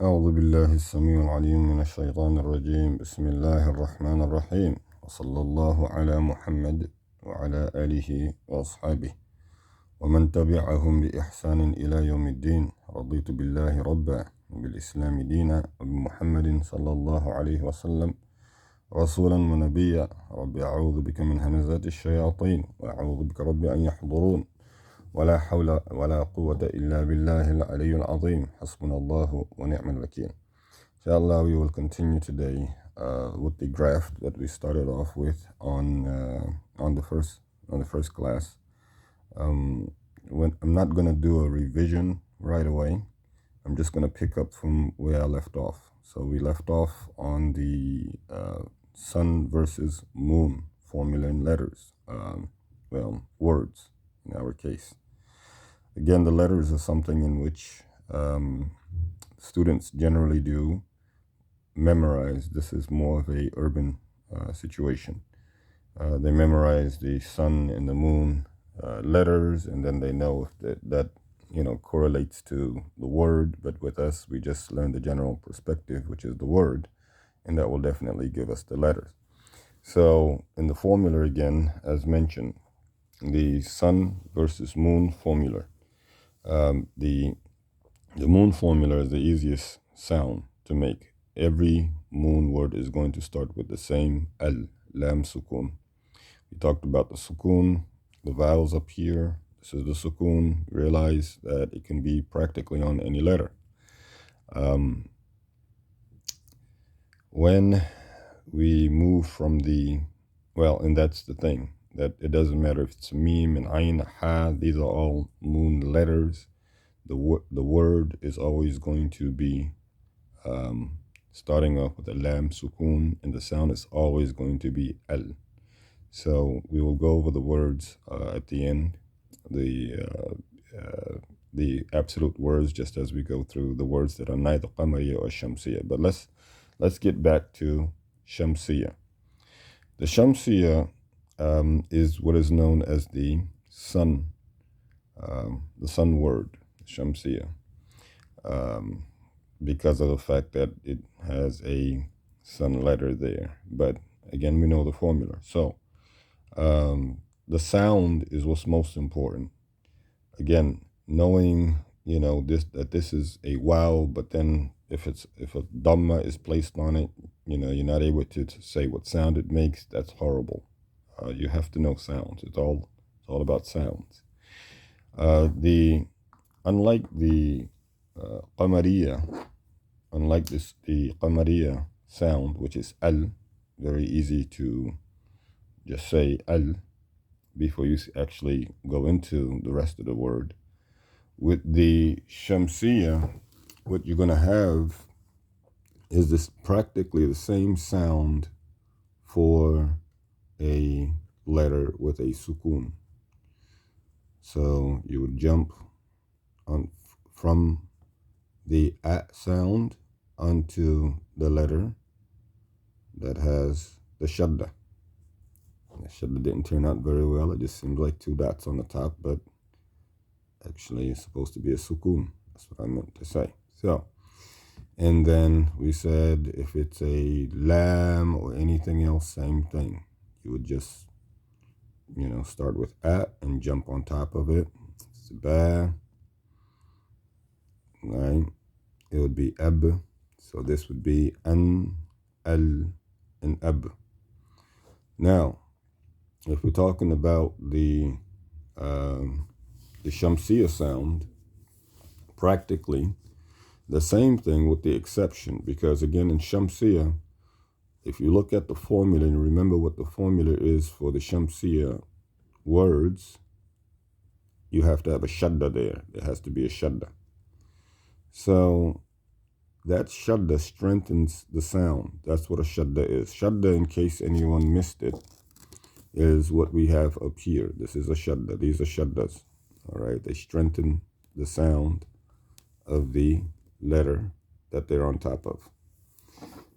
أعوذ بالله السميع العليم من الشيطان الرجيم بسم الله الرحمن الرحيم وصلى الله على محمد وعلى آله وأصحابه ومن تبعهم بإحسان إلى يوم الدين رضيت بالله ربا وبالإسلام دينا وبمحمد صلى الله عليه وسلم رسولا ونبيا رب أعوذ بك من همزات الشياطين وأعوذ بك رب أن يحضرون ولا حول ولا قوة إلا بالله العلي العظيم حسبنا الله ونعم الوكيل. Inshallah, we will continue today with the graph that we started off with on the first class. I'm not going to do a revision right away. I'm just going to pick up from where I left off. So we left off on the sun versus moon formula in letters, words in our case. Again, the letters are something in which students generally do memorize. This is more of a urban situation. They memorize the sun and the moon letters, and then they know if that correlates to the word. But with us, we just learn the general perspective, which is the word, and that will definitely give us the letters. So in the formula again, as mentioned, the sun versus moon formula. The moon formula is the easiest sound to make. Every moon word is going to start with the same al, lam sukun. We talked about the sukun, the vowels up here. This is the sukun. Realize that it can be practically on any letter. When we move from and that's the thing, that it doesn't matter if it's mim and ayn, ha, these are all moon letters. The word is always going to be starting off with a lam sukun, and the sound is always going to be al. So we will go over the words at the end, the absolute words, just as we go through the words that are neither Qamariyya or Shamsiyya. But let's get back to Shamsiyya. The Shamsiyya is what is known as the sun word, Shamsiyya, because of the fact that it has a sun letter there. But again, we know the formula. So the sound is what's most important. Again, knowing that this is a wow, but then if a dhamma is placed on it, you're not able to say what sound it makes. That's horrible. You have to know sounds. It's all about sounds. Unlike the Qamariyya, the Qamariyya sound, which is al, very easy to just say al before you actually go into the rest of the word. With the Shamsiyya, what you're going to have is this practically the same sound for a letter with a sukun. So you would jump from the at sound onto the letter that has the shadda. The shadda didn't turn out very well. It just seems like two dots on the top, but actually it's supposed to be a sukun. That's what I meant to say. So, and then we said if it's a lam or anything else, same thing. You would just, start with at and jump on top of it. It's ba, right? It would be ab. So this would be an, al, and ab. Now, if we're talking about the Shamsiyya sound, practically the same thing with the exception, because again in Shamsiyya, if you look at the formula and remember what the formula is for the Shamsiyya words, you have to have a shadda there. There has to be a shadda. So that shadda strengthens the sound. That's what a shadda is. Shadda, in case anyone missed it, is what we have up here. This is a shadda. These are shaddas. All right. They strengthen the sound of the letter that they're on top of.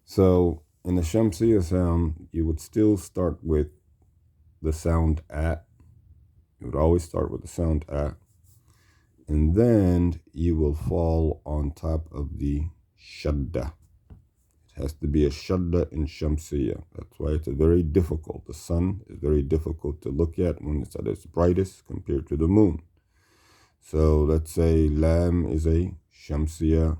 So in the Shamsiyya sound, you would still start with the sound at. You would always start with the sound at. And then you will fall on top of the shadda. It has to be a shadda in Shamsiyya. That's why it's very difficult. The sun is very difficult to look at when it's at its brightest compared to the moon. So let's say lam is a Shamsiyya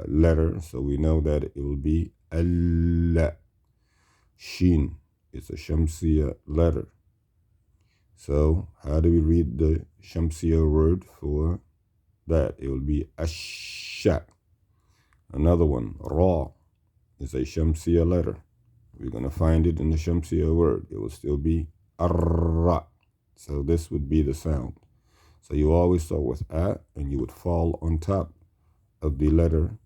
letter, so we know that it will be al. Shin is a Shamsiyya letter. So how do we read the Shamsiyya word for that? It will be asha. Another one, ra, is a Shamsiyya letter. We're going to find it in the Shamsiyya word. It will still be arra. So this would be the sound. So you always start with a, and you would fall on top of the letter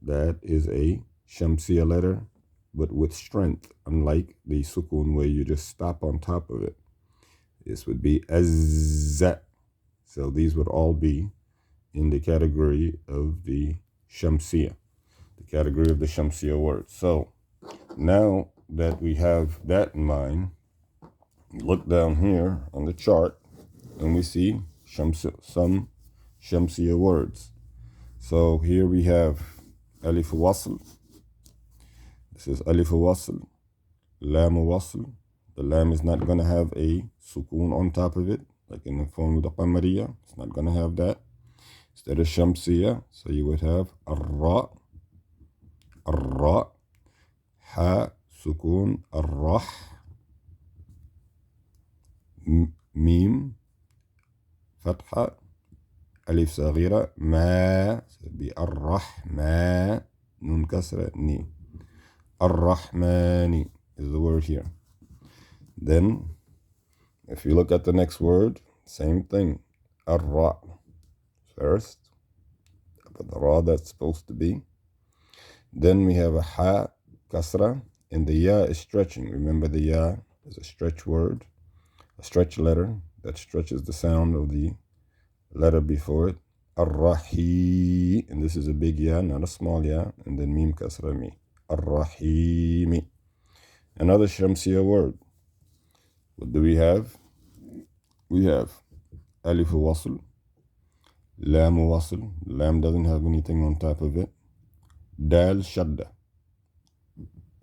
that is a Shamsiyya letter, but with strength, unlike the sukun where you just stop on top of it. This would be azza. So these would all be in the category of the Shamsiyya, the category of the Shamsiyya word. So now that we have that in mind, look down here on the chart and we see some Shamsiyya words. So here we have alif wasl. This is alif wasl, lam wasl. The lam is not going to have a sukoon on top of it, like in the form of the Qamariyya. It's not going to have that. Instead of Shamsiyya, so you would have arra, ha, sukoon, arrah, mim, fatha, alif saghira, ma, so it'd be arrahma, nun kasra, ni. Arrahmani is the word here. Then, if you look at the next word, same thing. Arra. First, but the ra that's supposed to be. Then we have a ha, kasra, and the ya is stretching. Remember, the ya is a stretch word, a stretch letter that stretches the sound of the letter before it. Arrahi, and this is a big ya, not a small ya, and then mim kasra mi. Arrahimi. Another Shamsiyya word. What do we have? We have alif wasl, lam wasl. Lam doesn't have anything on top of it. Dal shadda.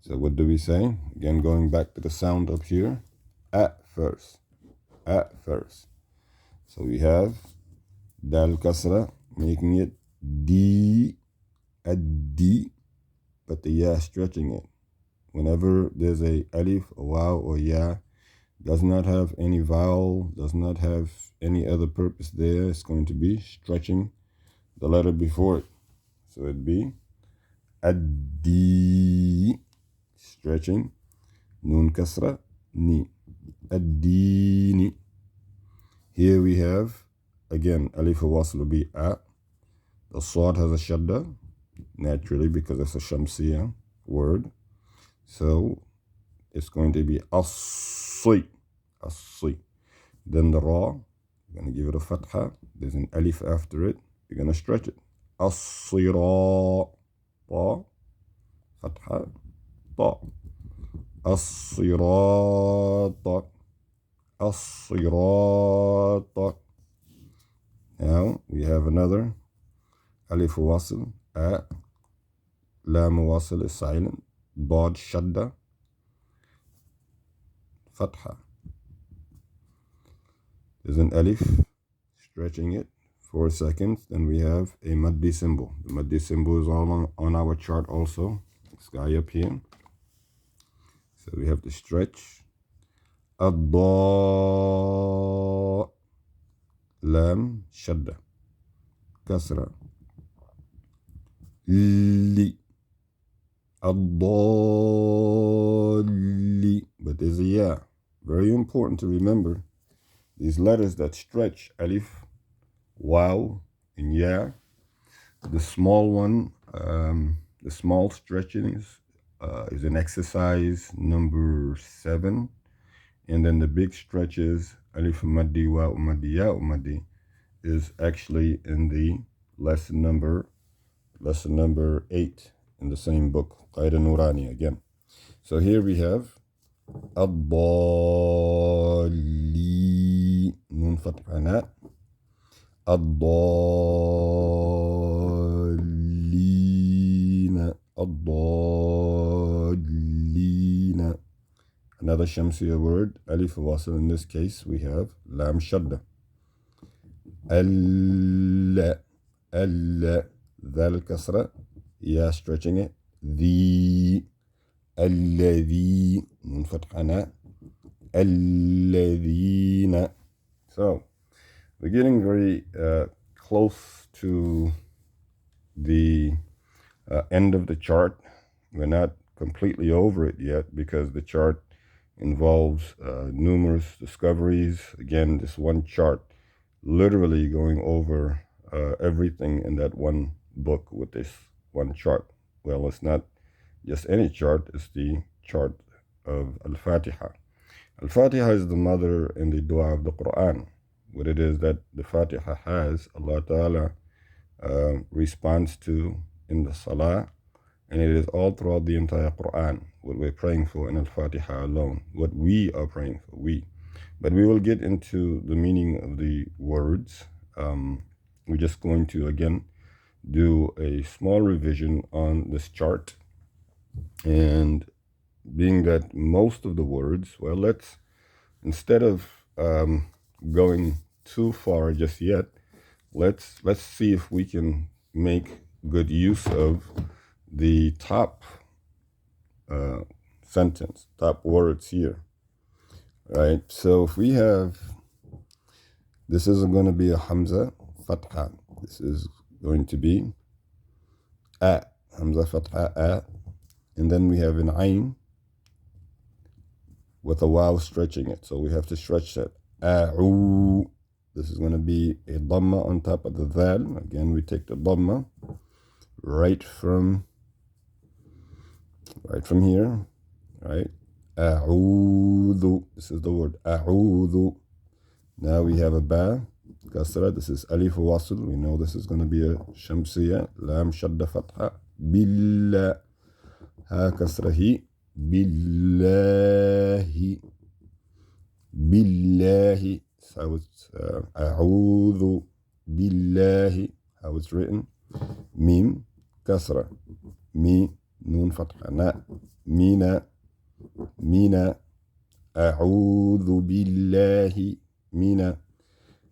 So what do we say? Again, going back to the sound up here. At first. At first. So we have dal kasra, making it d, ad d, but the ya stretching it. Whenever there's a alif, a waw, or ya, does not have any vowel, does not have any other purpose there, it's going to be stretching the letter before it. So it'd be addi, stretching, nun kasra, ni. Addini. Here we have, again, alif wasl will be a. The swad has a shadda, naturally, because it's a Shamsiyya word. So it's going to be as-si. As-si. Then the ra, you're going to give it a fatha. There's an alif after it. You're going to stretch it. As-sira. Ta. Fatha. Ta. As-sirata. As-sirata. Now we have another alif wasl. A. Lam wasl is silent. Dad shadda. Fatha. There's an alif, stretching it 4 seconds. Then we have a maddi symbol. The maddi symbol is all on our chart also. This guy up here. So we have to stretch. Adda. Lam shadda. Kasra. Li. Adali. But there's a ya. Very important to remember. These letters that stretch, alif, waw, and ya. The small one, the small stretching is an exercise number 7. And then the big stretches, alif maddi, waw maddi, ya maddi, is actually in the lesson number 8 in the same book, Qaida Nurani again. So here we have Ad-Dali, Nun Fathanat, Ad-Dali, الضالين. Another Shamsiyya word, alif wasl. In this case, we have lam shadda. Alla, alla, dhal kasra, ya stretching it. The, alladhi, nun fathana, alladhina. So, we're getting very close to the end of the chart. We're not completely over it yet because the chart involves numerous discoveries. Again, this one chart literally going over everything in that one book with this one chart. Well, it's not just any chart, it's the chart of Al-Fatiha. Al-Fatiha is the mother in the dua of the Quran. What it is that the Fatiha has, Allah Ta'ala responds to in the Salah, and it is all throughout the entire Quran, what we're praying for in Al-Fatiha alone, what we are praying for, we. But we will get into the meaning of the words. We're just going to, again, do a small revision on this chart. And being that most of the words, well, let's, instead of going too far just yet, let's see if we can make good use of the top sentence, top words here, right? So if we have, this isn't going to be a Hamza Fatha. This is going to be A, Hamza Fatha A, and then we have an Ain with a Waw stretching it. So we have to stretch that. A'u. This is going to be a Dhamma on top of the Dhal. Again, we take the Dhamma right from here, right? A'udhu. This is the word A'udhu. Now we have a Ba, Kasra. This is Alif Wasl. We know this is going to be a Shamsiyya. Lam Shadda Fatha. Billah. Ha Kasra Hi. Billahi. Billahi. So it's A'udhu Billahi. How it's written. Mim Kasra. Mi. Nun Fatha Na. Mina. Mina. A'udhu Billahi. Mina.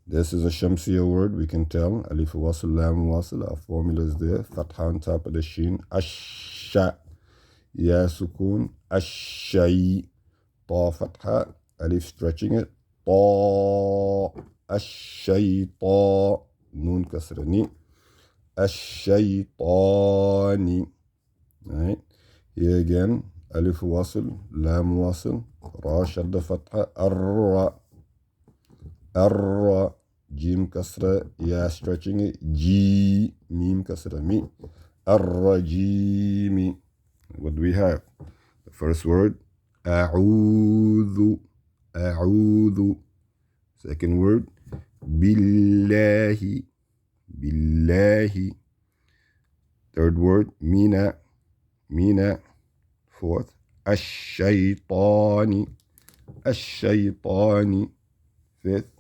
This is a Shamsiyya word. We can tell. Alif Wasl, Lam Wasl. Our formula is there. Fatha on top of the Shin. Asha. Ya Sukun. Ashay. Ta Fatha. Alif stretching it. Ta. Ashay Ta. Nun Kasrani. Ashaytani. Right? Here again. Alif Wasl, Lam Wasl. Ra Shadda Fatha. Arra. Arra. Jim Kasra. Ya stretching it. Ji. Mim Kasra Mi. Arrajimi. What do we have? The first word. A'udhu. A'udhu. Second word. Billahi. Billahi. Third word. Mina. Mina. Fourth. Ash-shaytani. Ash-shaytani. Fifth.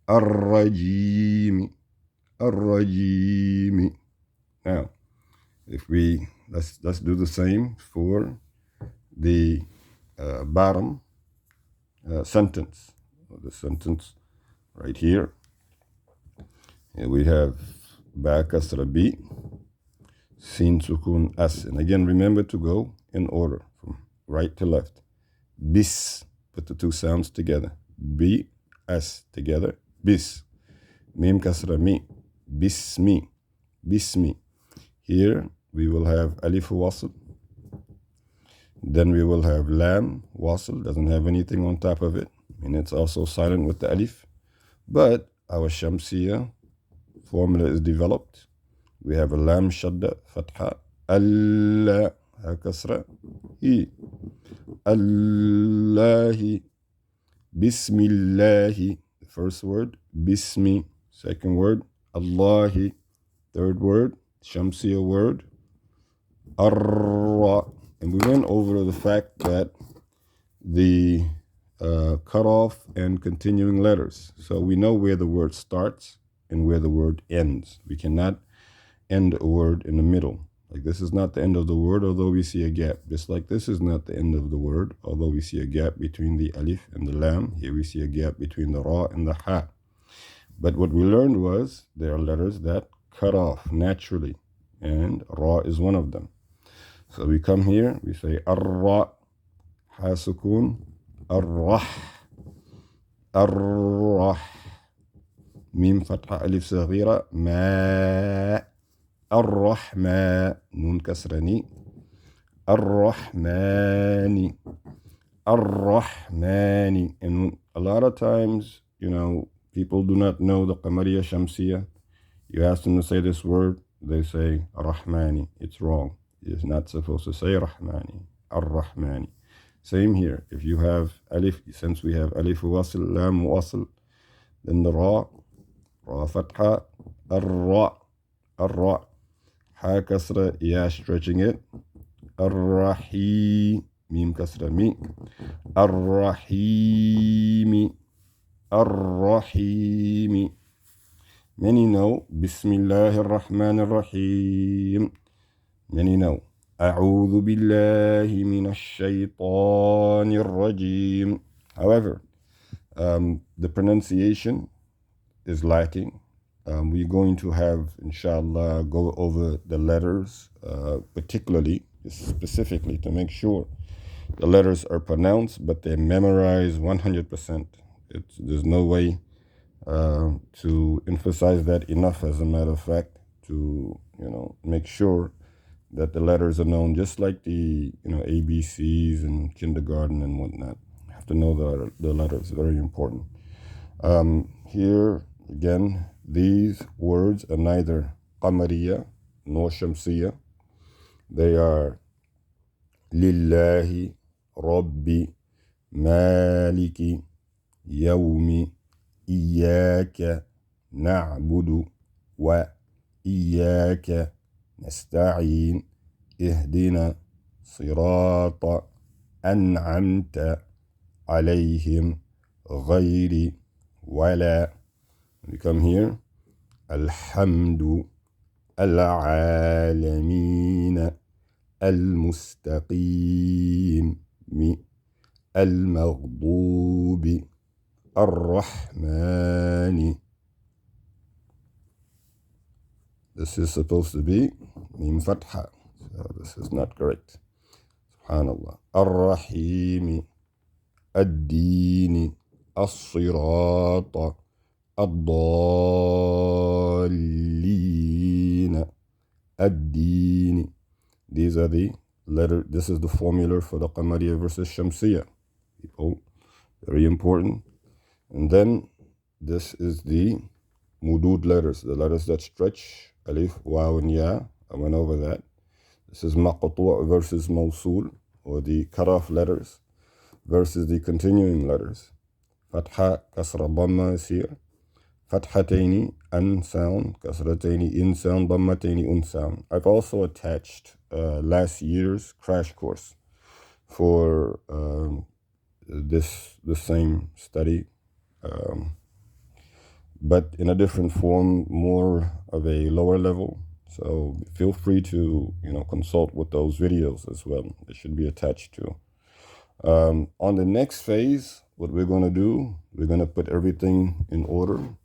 Ar-rajimi. Ar-rajimi. Now, if we, let's do the same for the bottom sentence. The sentence right here. And we have Ba Kasra B, Sin Sukun As. And again, remember to go in order from right to left. Bis, put the two sounds together. B, S together. Bis. Mim Kasra Mi. Bismi. Bismi. Here we will have Alif Wasl. Then we will have Lam Wasl. Doesn't have anything on top of it. And it's also silent with the Alif. But our Shamsiyya formula is developed. We have a Lam Shadda Fatha. Allah. Ha Kasra. Hi. Allahi. Bismillahi. The first word. Bismi. Second word. Allahi. Third word. Shamsiyya word. Arra. And we went over the fact that the cutoff and continuing letters. So we know where the word starts and where the word ends. We cannot end a word in the middle. Like this is not the end of the word, although we see a gap. Just like this is not the end of the word, although we see a gap between the alif and the lam. Here we see a gap between the ra and the ha. But what we learned was there are letters that cut off naturally, and ra is one of them. So we come here, we say ar-ra, ha sukun, ar-rah, ar-rah, mim fatha alif saghira, ma, ar-rahma, nun kasrani, ar-rahmani, ar-rahmani. And a lot of times, people do not know the Qamariyya, Shamsiyya. You ask them to say this word, they say Rahmani. It's wrong. It's not supposed to say Rahmani. Ar-Rahmani. Same here. If you have alif, since we have alif wasl, lam wasl, then the ra fatha, ar-ra, ar-ra, ha kasra, ya stretching it, ar-rahi, mim kasra mi, ar-rahimi, ar-rahimi. Many know Bismillahir Rahmanir Rahim. Many know A'udhu Billahi Minash Shaitanir Rajim. However, the pronunciation is lacking. We're going to have, inshallah, go over the letters, specifically to make sure the letters are pronounced, but they're memorized 100%. There's no way to emphasize that enough, as a matter of fact, to make sure that the letters are known, just like the ABCs in kindergarten and whatnot. You have to know the letters. Very important. Here again, these words are neither Qamariyya nor Shamsiyya. They are Lillahi Rabbi Maliki Yawmi إياك نعبد وإياك نستعين اهدنا صراط أنعمت عليهم غير ولا. We come here. الحمد العالمين المستقيم المغضوب Ar-Rahmani. This is supposed to be Mim Fatha. So this is not correct. Subhanallah. Ar-Rahimi. Ad-Dini. As-Sirata. Ad-Dallina. Ad-Dini. These are the letters. This is the formula for the Qamariyya versus Shamsiyya. People, very important. And then this is the mudud letters, the letters that stretch, alif, waw, and ya. I went over that. This is maqtu' versus mawsul, or the cut-off letters, versus the continuing letters. Fatha, kasra, dhamma is here. Fathataini, an sound. Kasrataini, in sound. Dhammataini, un sound. I've also attached last year's crash course for the same study. But in a different form, more of a lower level. So feel free to consult with those videos as well. They should be attached to. On the next phase, what we're going to do, we're going to put everything in order.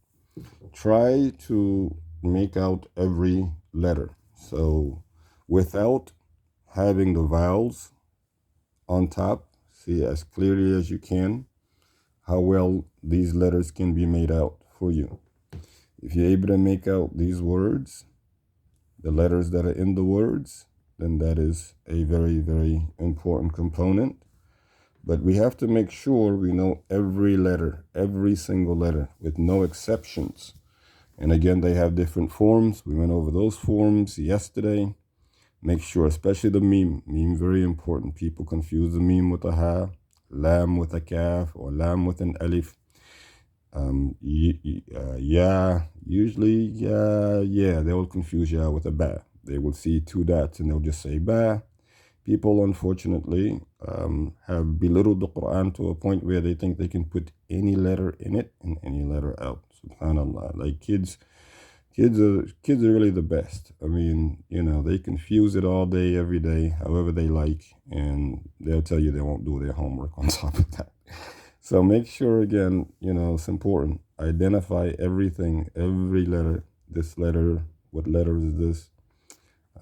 Try to make out every letter. So without having the vowels on top, see as clearly as you can how well these letters can be made out for you. If you're able to make out these words, the letters that are in the words, then that is a very, very important component. But we have to make sure we know every letter, every single letter, with no exceptions. And again, they have different forms. We went over those forms yesterday. Make sure, especially the meme. Meme, very important. People confuse the meme with a ha, lam with a kaf, or lam with an alif. Usually, they will confuse ya with a ba. They will see two dots and they'll just say ba. People, unfortunately, have belittled the Quran to a point where they think they can put any letter in it and any letter out. Subhanallah. Like kids, Kids are really the best. I mean, they confuse it all day, every day, however they like, and they'll tell you they won't do their homework on top of that. So make sure, again, it's important. Identify everything, every letter. This letter, what letter is this?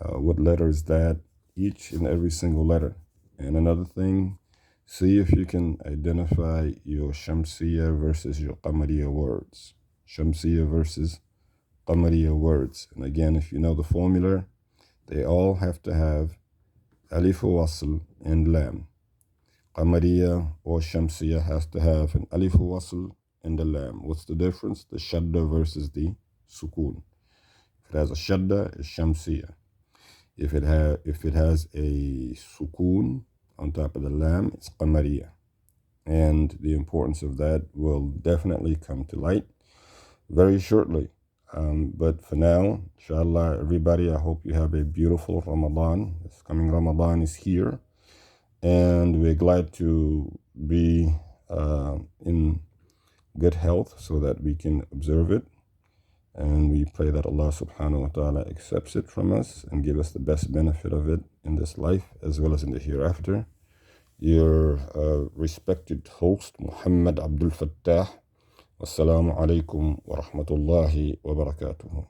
What letter is that? Each and every single letter. And another thing, see if you can identify your Shamsiyya versus your Qamariyya words. Shamsiyya versus Qamariyya words. And again, if you know the formula, they all have to have alif wasl and lam. Qamariyya or Shamsiyya has to have an alif wasl and a lam. What's the difference? The shadda versus the sukoon. If it has a shadda, it's Shamsiyya. If it has a sukoon on top of the lam, it's Qamariyya. And the importance of that will definitely come to light very shortly. But for now, inshallah, everybody, I hope you have a beautiful Ramadan. This coming Ramadan is here. And we're glad to be in good health so that we can observe it. And we pray that Allah subhanahu wa ta'ala accepts it from us and give us the best benefit of it in this life as well as in the hereafter. Your respected host, Muhammad Abdul Fattah. Wassalamu alaikum wa rahmatullahi wa barakatuhu.